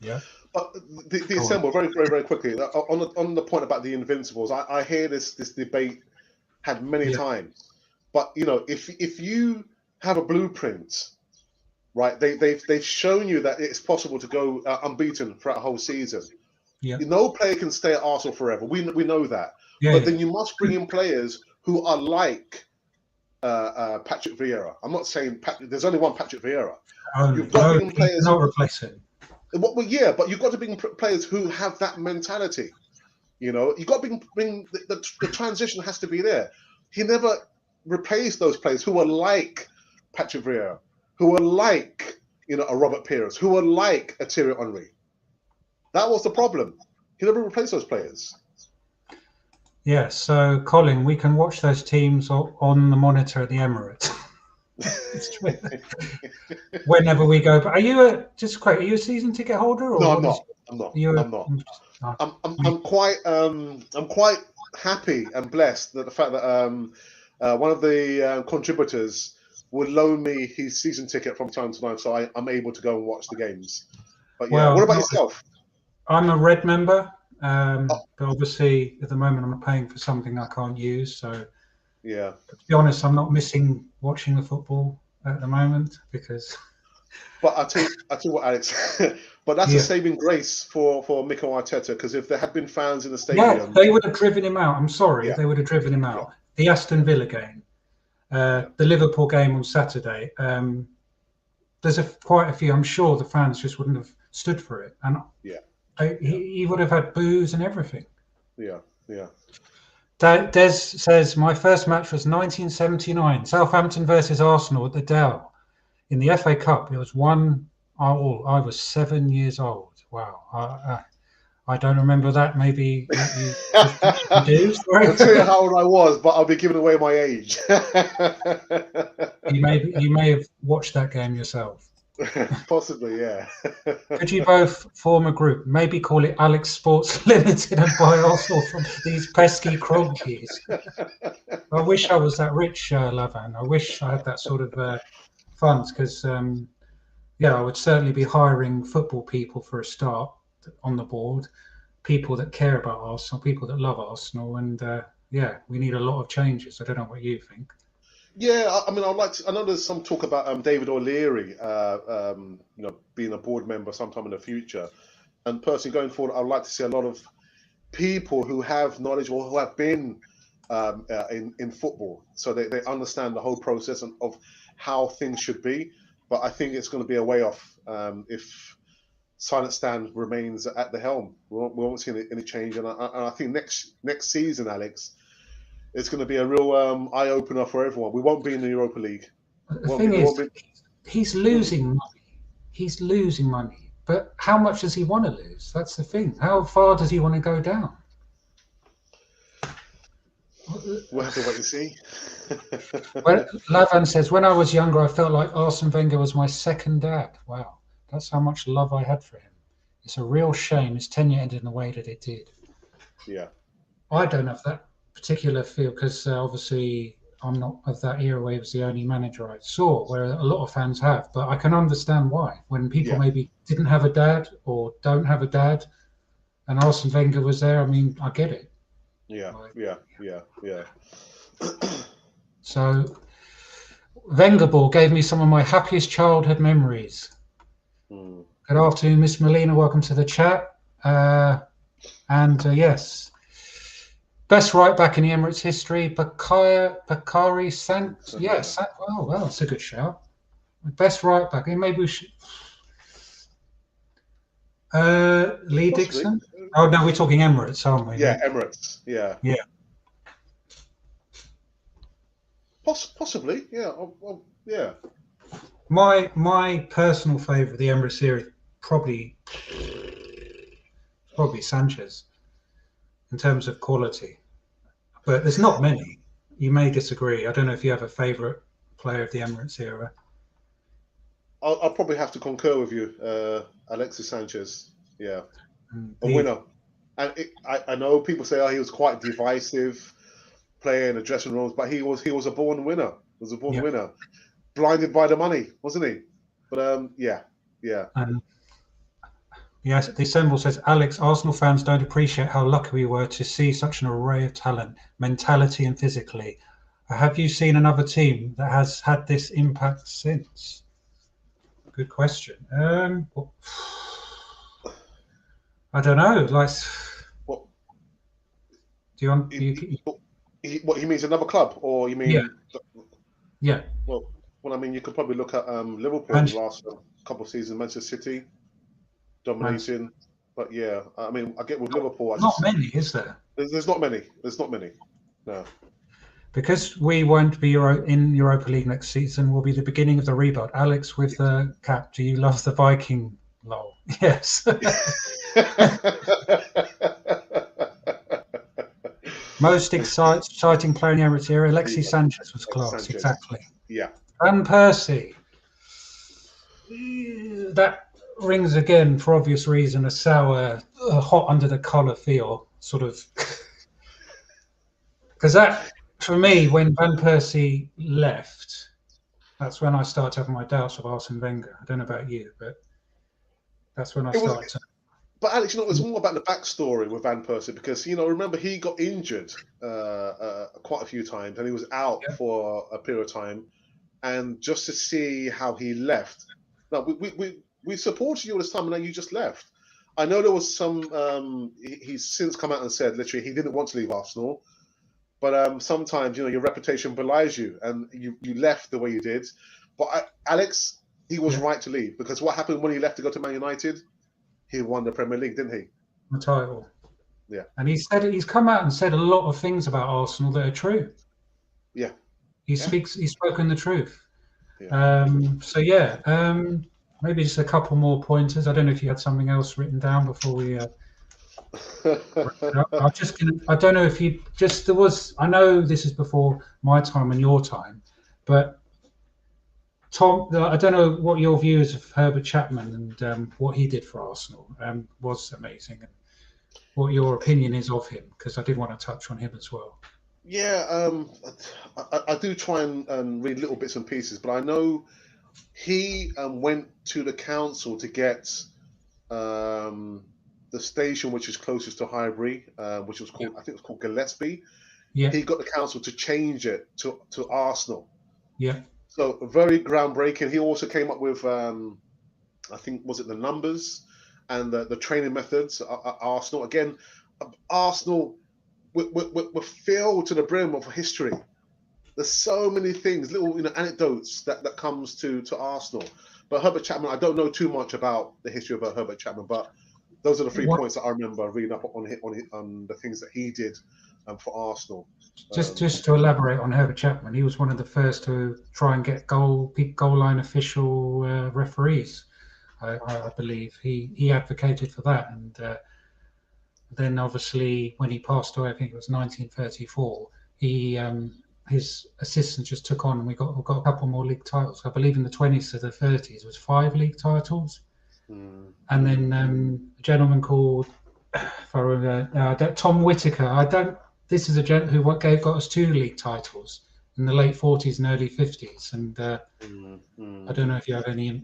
Yeah. But the Assemble, very, very, very quickly, on the point about the Invincibles, I hear this debate had many times. But, if you have a blueprint, right, they've shown you that it's possible to go unbeaten throughout a whole season. Yeah. No player can stay at Arsenal forever. We know that. Yeah, but then you must bring in players who are like Patrick Vieira. I'm not saying there's only one Patrick Vieira. You've got to bring players. Not replace him. Well, yeah, but you've got to bring players who have that mentality. You've got to bring the transition has to be there. He never replaced those players who are like Patrick Vieira, who are like a Robert Pires, who are like a Thierry Henry. That was the problem. He never replaced those players. Yeah, so Colin, we can watch those teams on the monitor at the Emirates. It's true. Whenever we go, but are you a season ticket holder? Or No, I'm not. I'm not. I'm quite happy and blessed that the fact that one of the contributors would loan me his season ticket from time to time, so I'm able to go and watch the games. But yeah, what about yourself? I'm a Red member, but obviously at the moment I'm paying for something I can't use. So yeah, to be honest, I'm not missing watching the football at the moment because. But I tell you what, Alex. But that's a saving grace for Mikel Arteta, because if there had been fans in the stadium, they would have driven him out. I'm sorry, they would have driven him out. Yeah. The Aston Villa game, the Liverpool game on Saturday. There's quite a few. I'm sure the fans just wouldn't have stood for it, and he would have had boos and everything. Yeah. Des says my first match was 1979, Southampton versus Arsenal at the Dell. In the FA Cup, it was 1-1. I was 7 years old. Wow. I don't remember that. Maybe you do. Sorry. I'll tell you how old I was, but I'll be giving away my age. You may have watched that game yourself. Possibly, yeah. Could you both form a group? Maybe call it Alex Sports Limited and buy Arsenal from these pesky Kroenkes. I wish I was that rich, Lavan. I wish I had that sort of funds, because I would certainly be hiring football people for a start on the board, people that care about Arsenal, people that love Arsenal, and we need a lot of changes. I don't know what you think. Yeah, I mean, I know there's some talk about David O'Leary, being a board member sometime in the future. And personally, going forward, I'd like to see a lot of people who have knowledge or who have been in football, so they understand the whole process of how things should be. But I think it's going to be a way off if Silent Stan remains at the helm. We won't see any change, and I think next season, Alex, it's going to be a real eye opener for everyone. We won't be in the Europa League. The thing is, he's losing money. He's losing money, but how much does he want to lose? That's the thing. How far does he want to go down? We'll have to wait and see. Lavan says, when I was younger, I felt like Arsene Wenger was my second dad. Wow, that's how much love I had for him. It's a real shame his tenure ended in the way that it did. Yeah. I don't have that particular feel, because obviously I'm not of that era where he was the only manager I saw, where a lot of fans have. But I can understand why. When people maybe didn't have a dad or don't have a dad, and Arsene Wenger was there, I mean, I get it. Yeah. So, Wenger Ball gave me some of my happiest childhood memories. Good afternoon, Miss Molina. Welcome to the chat. Yes, best right back in the Emirates history, Bakari Sant. Yes, well, that's a good shout. Best right back. Maybe we should. Lee Dixon. Oh no, we're talking Emirates, aren't we? Yeah, Emirates. Yeah. Possibly, yeah. Yeah. My personal favourite of the Emirates series probably Sanchez in terms of quality, but there's not many. You may disagree. I don't know if you have a favourite player of the Emirates era. I'll probably have to concur with you, Alexis Sanchez. Yeah, a winner. And I know people say, he was quite divisive, player in the dressing rooms, but he was a born winner. He was a born winner, blinded by the money, wasn't he? But yeah. Yes, the symbol says, Alex, Arsenal fans don't appreciate how lucky we were to see such an array of talent, mentality and physically. Have you seen another team that has had this impact since? Good question. I don't know. Like, what? Do you want? What he means another club, or you mean? Yeah. Well, I mean, you could probably look at Liverpool in the last couple of seasons, Manchester City dominating. But yeah, I mean, I get with Liverpool. Many, is there? There's not many. There's not many. No. Because we won't be in Europa League next season, will be the beginning of the rebuild. Alex with the cap. Do you love the Viking? Lol. Yes. Most exciting player in the Emirates era, Alexis Sanchez was class. Exactly. Yeah. Van Persie. That rings again, for obvious reason, a sour, hot under the collar feel, sort of. Because that, for me, when Van Persie left, that's when I started having my doubts of Arsene Wenger. I don't know about you, but that's when I started to. But Alex, it was more about the backstory with Van Persie because, remember he got injured quite a few times and he was out for a period of time. And just to see how he left. Now, we supported you all this time and now you just left. I know there was some, he's since come out and said literally he didn't want to leave Arsenal. But sometimes, your reputation belies you and you left the way you did. But Alex, he was right to leave because what happened when he left to go to Man United? He won the Premier League, didn't he? The title. Yeah. And he's come out and said a lot of things about Arsenal that are true. Yeah. He's spoken the truth. Yeah. Maybe just a couple more pointers. I don't know if you had something else written down before we I don't know if I know this is before my time and your time, but Tom, I don't know what your views of Herbert Chapman and what he did for Arsenal was amazing, and what your opinion is of him, because I did want to touch on him as well. Yeah, I do try and read little bits and pieces, but I know he went to the council to get the station which is closest to Highbury, which was called, I think it was called Gillespie. Yeah. He got the council to change it to Arsenal. Yeah. So very groundbreaking. He also came up with, I think, was it the numbers and the training methods at Arsenal. Again, Arsenal, we're filled to the brim of history. There's so many things, little anecdotes that comes to Arsenal. But Herbert Chapman, I don't know too much about the history of Herbert Chapman, but those are the 3 points that I remember reading up on the things that he did for Arsenal. Just to elaborate on Herbert Chapman, he was one of the first to try and get peak goal line official referees. I believe he advocated for that, and then obviously when he passed away, I think it was 1934. His assistant just took on, and we got a couple more league titles. I believe in the 20s to the 30s was 5 league titles, and then a gentleman called Tom Whittaker. This is a gent who got us 2 league titles in the late 40s and early 50s, and I don't know if you have any.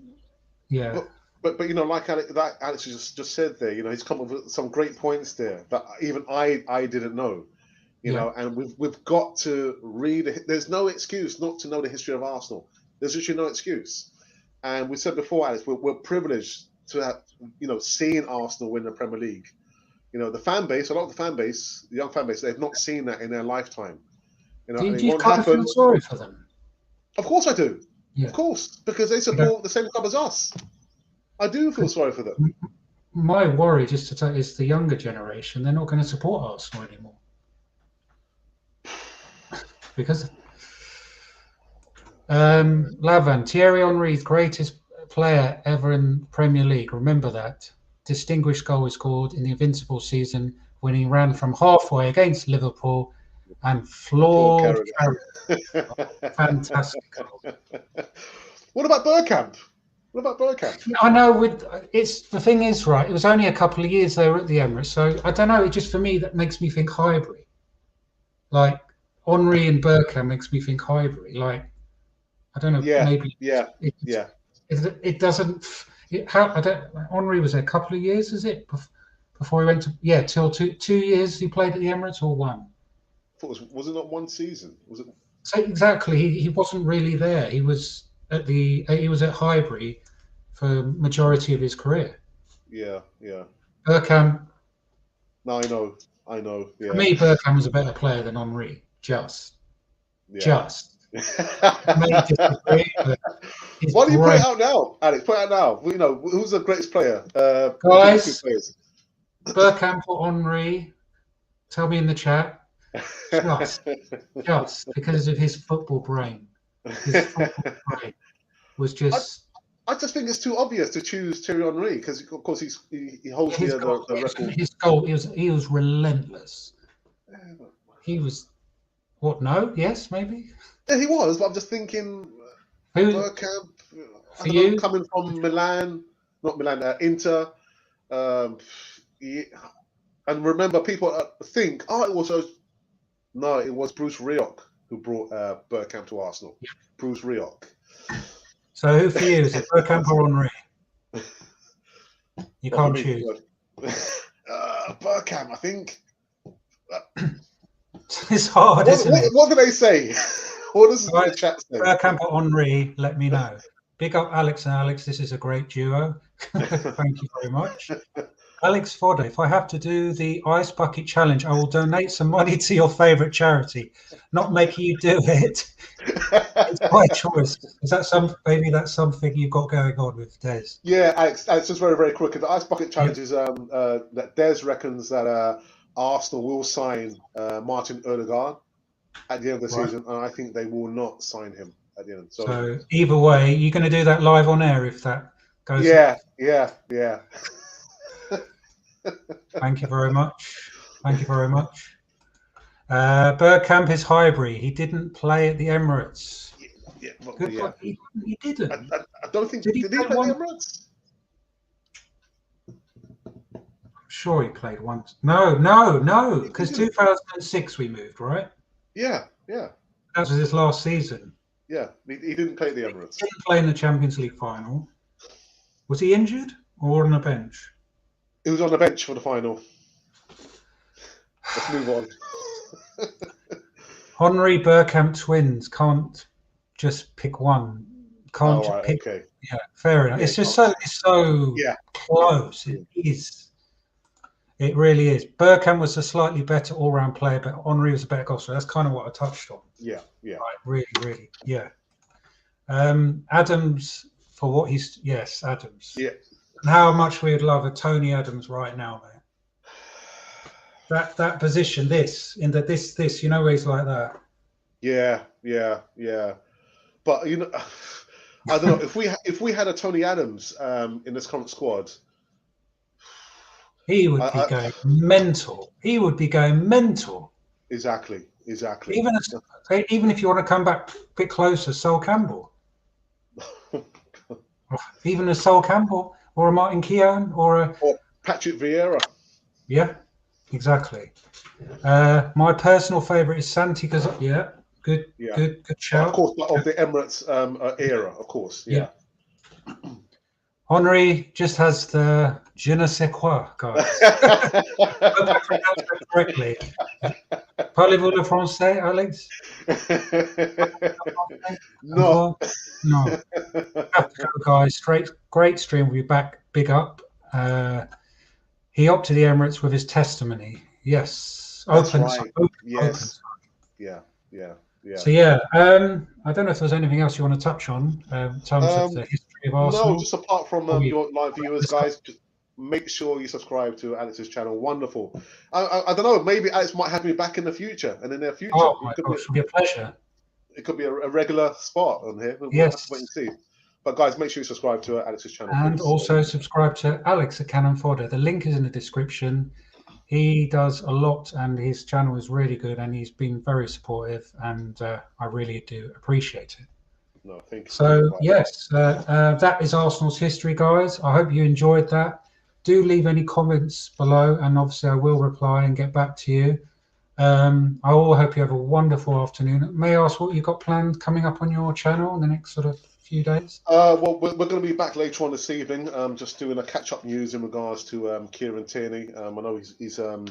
Yeah. But like Alex just said there, he's come up with some great points there that even I didn't know. And we've got to read. There's no excuse not to know the history of Arsenal. There's literally no excuse. And we said before, Alex, we're privileged to have, seeing Arsenal win the Premier League. The fan base, a lot of the fan base, the young fan base, they've not seen that in their lifetime. Do you kind of feel sorry for them? Of course I do. Yeah. Of course, because they support the same club as us. I do feel sorry for them. My worry, is the younger generation. They're not going to support Arsenal anymore. Because Lavan, Thierry Henry's greatest player ever in Premier League. Remember that. Distinguished goal he scored in the Invincible season when he ran from halfway against Liverpool and floored Carrick. Fantastic goal. What about Burkham? I know. The thing is, right, it was only a couple of years they were at the Emirates, so I don't know. It just, for me, that makes me think Highbury. Like Henry and Burkham makes me think Highbury. Like, I don't know. Maybe. It doesn't. Henry was there a couple of years, is it? Before he went to till 2 years he played at the Emirates, or 1? I thought was it not 1 season? Was it? So exactly, he wasn't really there. He was at Highbury for majority of his career. Yeah. Burkham. No, I know. Yeah. For me, Burkham was a better player than Henry. Just. Why do you put it out now, Alex? Put it out now. Who's the greatest player? Guys, Burkham for Henry. Tell me in the chat. Just because of his football brain. His football brain was just. I just think it's too obvious to choose Thierry Henry because, of course, he holds the record. His goal, he was relentless. He was. What? No? Yes? Maybe. Yeah, he was, but I'm just thinking Who Burkham, I for don't know, you? coming from Milan, not Milan, Inter. Yeah. And remember, people think, oh, it was Bruce Rioch who brought Burkham to Arsenal. Bruce Rioch. So who for you? Is it Burkham or Henry? You can't choose. Burkham, I think. It's hard, isn't it? What do they say? What does the chat say? Burkham or Henry, let me know. Big up Alex and Alex. This is a great duo. Thank you very much. Alex Fodder, if I have to do the Ice Bucket Challenge, I will donate some money to your favourite charity. Not making you do it. It's my choice. Is that maybe that's something you've got going on with Des? Yeah, Alex, just very, very quick. The Ice Bucket Challenge is that Des reckons that Arsenal will sign Martin Odegaard at the end of the season, and I think they will not sign him at the end. So either way, you're going to do that live on air if that goes. Yeah. Thank you very much. Thank you very much. Burkham is Highbury. He didn't play at the Emirates. Yeah. He didn't. I don't think. Did he play at the Emirates? I'm sure he played once. No. Because 2006 we moved, right? Yeah. That was his last season. Yeah, he didn't play at the Emirates. He didn't play in the Champions League final. Was he injured or on the bench? He was on the bench for the final. Let's move on. Henry Burkham twins can't just pick one. Can't pick. Okay. Yeah, fair enough. It's just so close. Yeah. It is. It really is. Burkham was a slightly better all-round player, but Henry was a better goal. So that's kind of what I touched on. Yeah. Right, really, yeah. Adams for what he's Adams. Yeah. And how much we would love a Tony Adams right now, mate. That position, this, you know, where he's like that. Yeah. But you know, I don't know if we had a Tony Adams in this current squad, he would be going mental. He would be going mental. Exactly. Even if you want to come back a bit closer, Sol Campbell. Even a Sol Campbell or a Martin Keown or Patrick Vieira. Yeah, exactly. My personal favourite is Santi Cazorla. Yeah, good shout. Of course, of the Emirates era, of course. Yeah. Henry just has the je ne sais quoi, guys. I hope I pronounced that correctly. Parlez-vous le français, Alex? No. Have to go, guys. Great stream. We'll be back. Big up. He opted the Emirates with his testimony. Yes. Open. Yeah. So I don't know if there's anything else you want to touch on in terms of the history of Arsenal. No, just apart from your live viewers, guys, just make sure you subscribe to Alex's channel. Wonderful. I don't know, maybe Alex might have me back in the future, and in their future. Oh my gosh, it'll be a pleasure. It could be a regular spot on here. We'll have to wait and see. But guys, make sure you subscribe to Alex's channel. And also subscribe to Alex at Cannon Fodder. The link is in the description. He does a lot, and his channel is really good, and he's been very supportive, and I really do appreciate it. No, thank you. So yes, that is Arsenal's history, guys. I hope you enjoyed that. Do leave any comments below, and obviously I will reply and get back to you. I all hope you have a wonderful afternoon. May I ask what you've got planned coming up on your channel in the next sort of few days? Well, we're going to be back later on this evening, just doing a catch-up news in regards to Kieran Tierney. I know he's going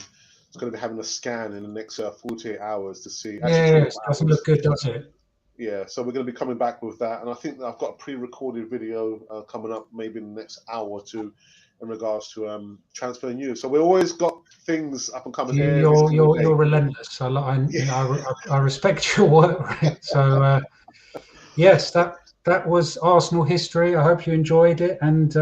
to be having a scan in the next 48 hours to see. It doesn't look good, does it? Yeah, so we're going to be coming back with that, and I think that I've got a pre-recorded video coming up maybe in the next hour or two in regards to transfer news. So we always got things up and coming. You're relentless. I respect your work. Right? So yes, that was Arsenal history. I hope you enjoyed it, and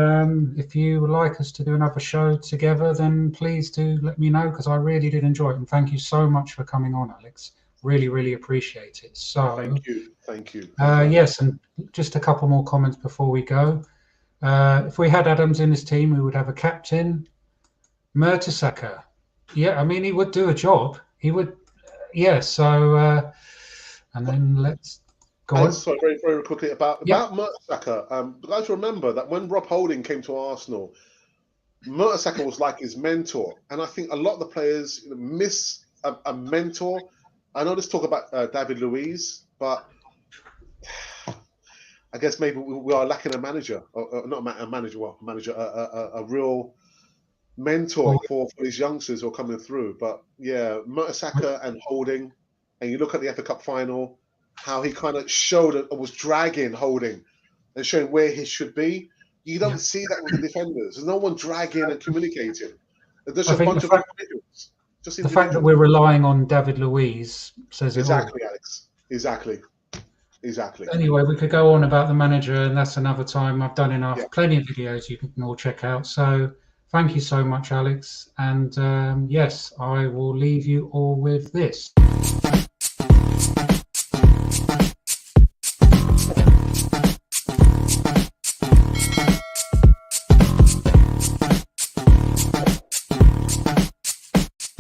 if you would like us to do another show together, then please do let me know, because I really did enjoy it, and thank you so much for coming on, Alex. Really appreciate it. So thank you. Yes, and just a couple more comments before we go. If we had Adams in his team, we would have a captain, Mertesacker. Yeah, I mean, he would do a job. He would. So and then let's Go on. Sorry, very, very quickly about Yep. Mertesacker. Guys, remember that when Rob Holding came to Arsenal, Mertesacker was like his mentor, and I think a lot of the players miss a mentor. I know let's talk about David Luiz, but I guess maybe we are lacking a manager, or not a manager, a real mentor for these youngsters who are coming through. But yeah, Mertesacker and Holding, and you look at the FA Cup final, how he kind of showed and was dragging Holding and showing where he should be. You don't see that with the defenders. There's no one dragging and communicating. There's just a bunch of individuals. The fact that we're relying on David Luiz says it all. Exactly, Alex. Exactly. Anyway, we could go on about the manager, and that's another time. I've done enough. Yeah. Plenty of videos you can all check out. So thank you so much, Alex. And yes, I will leave you all with this.